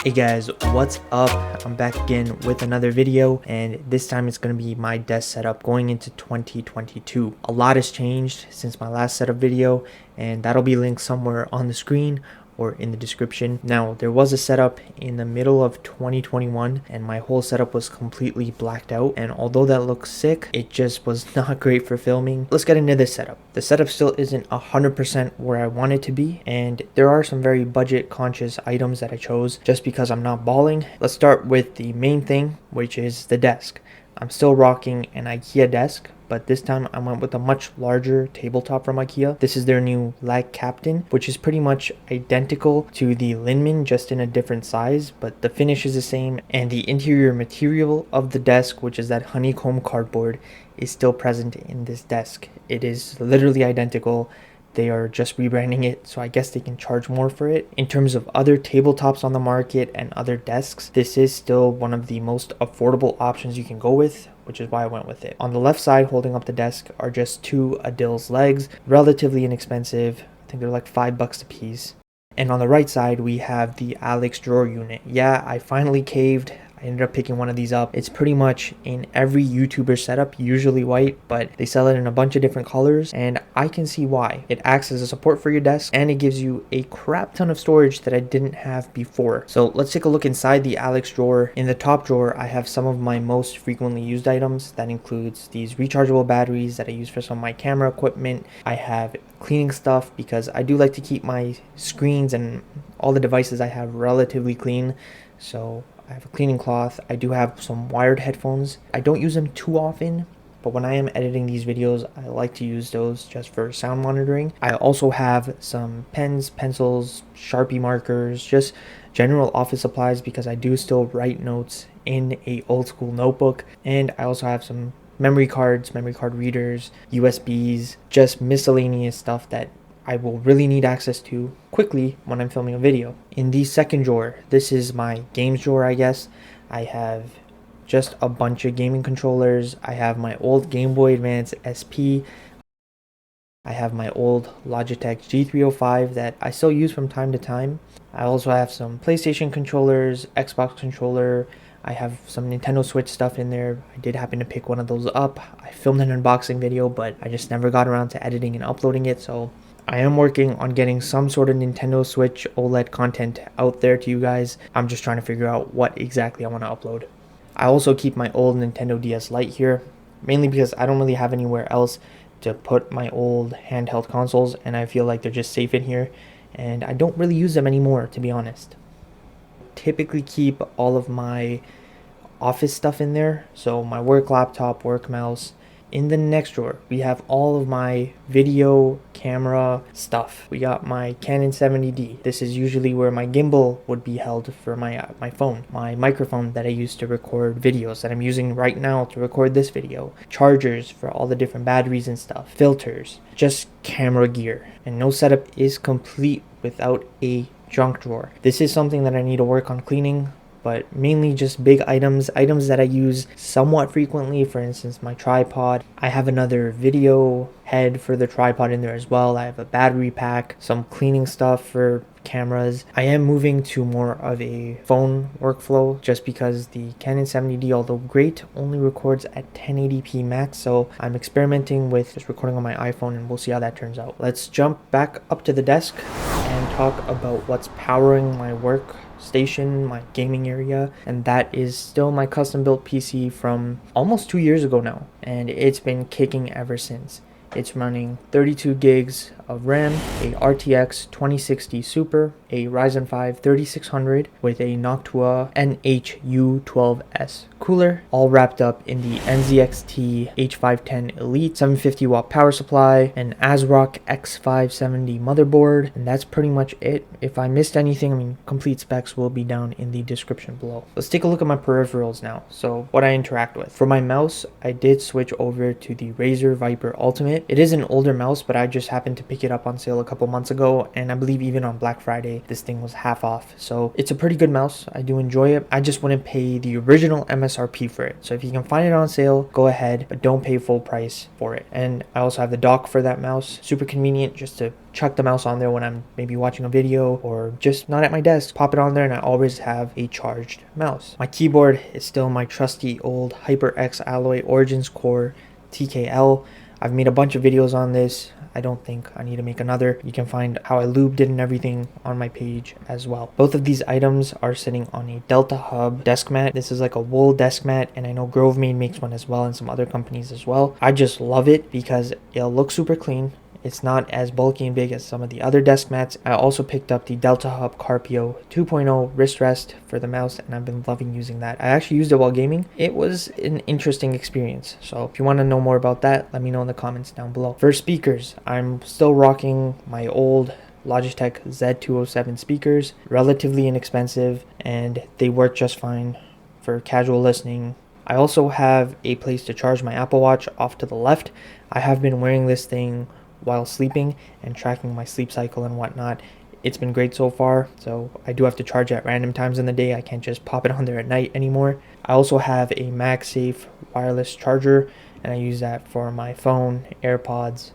Hey guys, what's up? I'm back again with another video, and this time it's going to be my desk setup going into 2022. A lot has changed since my last setup video, and that'll be linked somewhere on the screen or in the description. Now, there was a setup in the middle of 2021 and my whole setup was completely blacked out, and although that looks sick, it just was not great for filming. Let's get into this setup. The setup still isn't 100% where I want it to be, and there are some very budget conscious items that I chose just because I'm not balling. Let's start with the main thing, which is the desk. I'm still rocking an IKEA desk, but this time I went with a much larger tabletop from IKEA. This is their new Lag Captain, which is pretty much identical to the Linman, just in a different size, but the finish is the same, and the interior material of the desk, which is that honeycomb cardboard, is still present in this desk. It is literally identical. They are just rebranding it, so I guess they can charge more for it. In terms of other tabletops on the market and other desks, this is still one of the most affordable options you can go with, which is why I went with it. On the left side, holding up the desk, are just two Adil's legs, relatively inexpensive. I think they're like $5 a piece. And on the right side, we have the Alex drawer unit. Yeah, I finally caved. I ended up picking one of these up. It's pretty much in every YouTuber setup, usually white, but they sell it in a bunch of different colors, and I can see why. It acts as a support for your desk, and it gives you a crap ton of storage that I didn't have before. So let's take a look inside the Alex drawer. In the top drawer, I have some of my most frequently used items. That includes these rechargeable batteries that I use for some of my camera equipment. I have cleaning stuff because I do like to keep my screens and all the devices I have relatively clean. So I have a cleaning cloth. I do have some wired headphones. I don't use them too often, but when I am editing these videos, I like to use those just for sound monitoring. I also have some pens, pencils, Sharpie markers, just general office supplies because I do still write notes in a old school notebook. And I also have some memory cards, memory card readers, USBs, just miscellaneous stuff that I will really need access to quickly when I'm filming a video. In the second drawer, this is my games drawer, I guess. I have just a bunch of gaming controllers. I have my old Game Boy Advance SP. I have my old Logitech G305 that I still use from time to time. I also have some PlayStation controllers, Xbox controller. I have some Nintendo Switch stuff in there. I did happen to pick one of those up. I filmed an unboxing video, but I just never got around to editing and uploading it, so I am working on getting some sort of Nintendo Switch OLED content out there to you guys. I'm just trying to figure out what exactly I want to upload. I also keep my old Nintendo DS Lite here, mainly because I don't really have anywhere else to put my old handheld consoles, and I feel like they're just safe in here, and I don't really use them anymore, to be honest. Typically keep all of my office stuff in there, so my work laptop, work mouse. In the next drawer, we have all of my video camera stuff. We got my Canon 70D. This is usually where my gimbal would be held for my phone. My microphone that I use to record videos that I'm using right now to record this video. Chargers for all the different batteries and stuff. Filters. Just camera gear. And no setup is complete without a junk drawer. This is something that I need to work on cleaning, but mainly just big items that I use somewhat frequently. For instance, my tripod. I have another video head for the tripod in there as well. I have a battery pack, some cleaning stuff for cameras. I am moving to more of a phone workflow just because the Canon 70D, although great, only records at 1080p max, so I'm experimenting with just recording on my iPhone, and we'll see how that turns out. Let's jump back up to the desk and talk about what's powering my work station, my gaming area, and that is still my custom built PC from almost 2 years ago now, and it's been kicking ever since. It's running 32 gigs of RAM, a RTX 2060 Super, a Ryzen 5 3600 with a Noctua NHU12S cooler, all wrapped up in the NZXT H510 Elite 750 watt power supply, an Asrock X570 motherboard, and that's pretty much it. If I missed anything, I mean, complete specs will be down in the description below. Let's take a look at my peripherals now. So what I interact with. For my mouse, I did switch over to the Razer Viper Ultimate. It is an older mouse, but I just happened to pick pick it up on sale a couple months ago, and I believe even on Black Friday this thing was half off. So it's a pretty good mouse. I do enjoy it. I just wouldn't pay the original MSRP for it. So if you can find it on sale, go ahead, but don't pay full price for it. And I also have the dock for that mouse. Super convenient just to chuck the mouse on there when I'm maybe watching a video or just not at my desk. Pop it on there and I always have a charged mouse. My keyboard is still my trusty old HyperX Alloy Origins Core TKL. I've made a bunch of videos on this. I don't think I need to make another. You can find how I lubed it and everything on my page as well. Both of these items are sitting on a Delta Hub desk mat. This is like a wool desk mat, and I know GroveMaid makes one as well, and some other companies as well. I just love it because it'll look super clean. It's not as bulky and big as some of the other desk mats. I also picked up the Delta Hub Carpio 2.0 wrist rest for the mouse, and I've been loving using that. I actually used it while gaming. It was an interesting experience. So if you want to know more about that, let me know in the comments down below. For speakers, I'm still rocking my old Logitech Z207 speakers. Relatively inexpensive, and they work just fine for casual listening. I also have a place to charge my Apple Watch off to the left. I have been wearing this thing while sleeping and tracking my sleep cycle and whatnot. It's been great so far, so I do have to charge at random times in the day. I can't just pop it on there at night anymore. I also have a MagSafe wireless charger, and I use that for my phone, AirPods,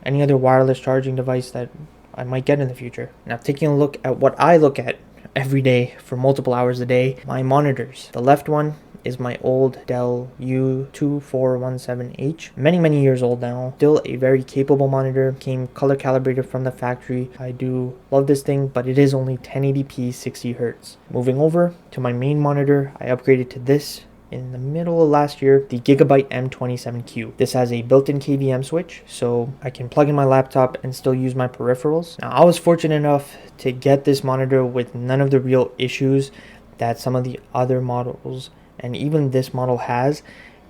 any other wireless charging device that I might get in the future. Now, taking a look at what I look at every day for multiple hours a day, my monitors. The left one is my old Dell U2417H. Many years old now. Still a very capable monitor. Came color calibrated from the factory. I do love this thing, but it is only 1080p 60 Hz. Moving over to my main monitor, I upgraded to this in the middle of last year, the Gigabyte M27Q. This has a built-in KVM switch, so I can plug in my laptop and still use my peripherals. Now, I was fortunate enough to get this monitor with none of the real issues that some of the other models and even this model has.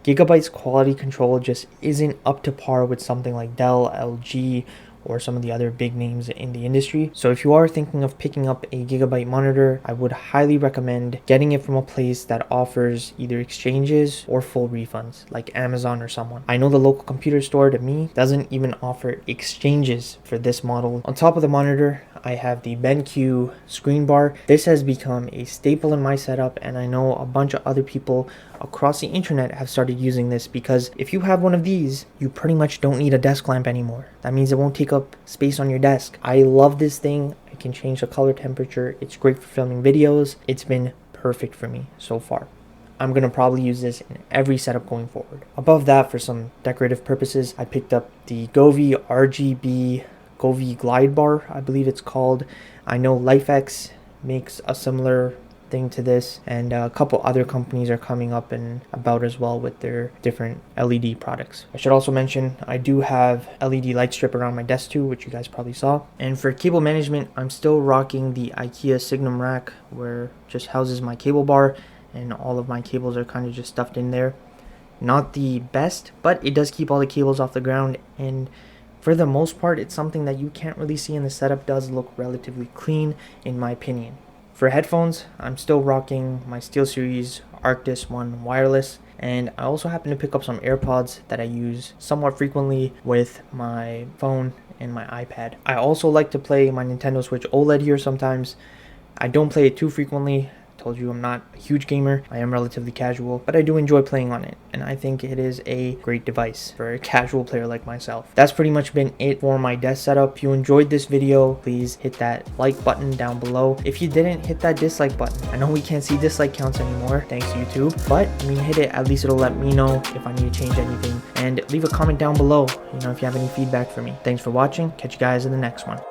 Gigabyte's quality control just isn't up to par with something like Dell, LG, or some of the other big names in the industry. So if you are thinking of picking up a Gigabyte monitor, I would highly recommend getting it from a place that offers either exchanges or full refunds, like Amazon or someone. I know the local computer store to me doesn't even offer exchanges for this model. On top of the monitor, I have the BenQ screen bar. This has become a staple in my setup, and I know a bunch of other people across the internet have started using this, because if you have one of these, you pretty much don't need a desk lamp anymore. That means it won't take up space on your desk. I love this thing. I can change the color temperature. It's great for filming videos. It's been perfect for me so far. I'm going to probably use this in every setup going forward. Above that, for some decorative purposes, I picked up the Govee RGB Govee Glide Bar, I believe it's called. I know LifeX makes a similar thing to this, and a couple other companies are coming up and about as well with their different LED products. I should also mention I do have LED light strip around my desk too, which you guys probably saw. And for cable management, I'm still rocking the IKEA Signum rack, where it just houses my cable bar and all of my cables are kind of just stuffed in there. Not the best, but it does keep all the cables off the ground, and for the most part, it's something that you can't really see, and the setup does look relatively clean in my opinion. For headphones, I'm still rocking my SteelSeries Arctis One wireless, and I also happen to pick up some AirPods that I use somewhat frequently with my phone and my iPad. I also like to play my Nintendo Switch OLED here sometimes. I don't play it too frequently. Told you I'm not a huge gamer. I am relatively casual, but I do enjoy playing on it, and I think it is a great device for a casual player like myself. That's pretty much been it for my desk setup. If you enjoyed this video, please hit that like button down below. If you didn't, hit that dislike button. I know we can't see dislike counts anymore, thanks YouTube, but I mean, hit it. At least it'll let me know if I need to change anything, and leave a comment down below, if you have any feedback for me. Thanks for watching. Catch you guys in the next one.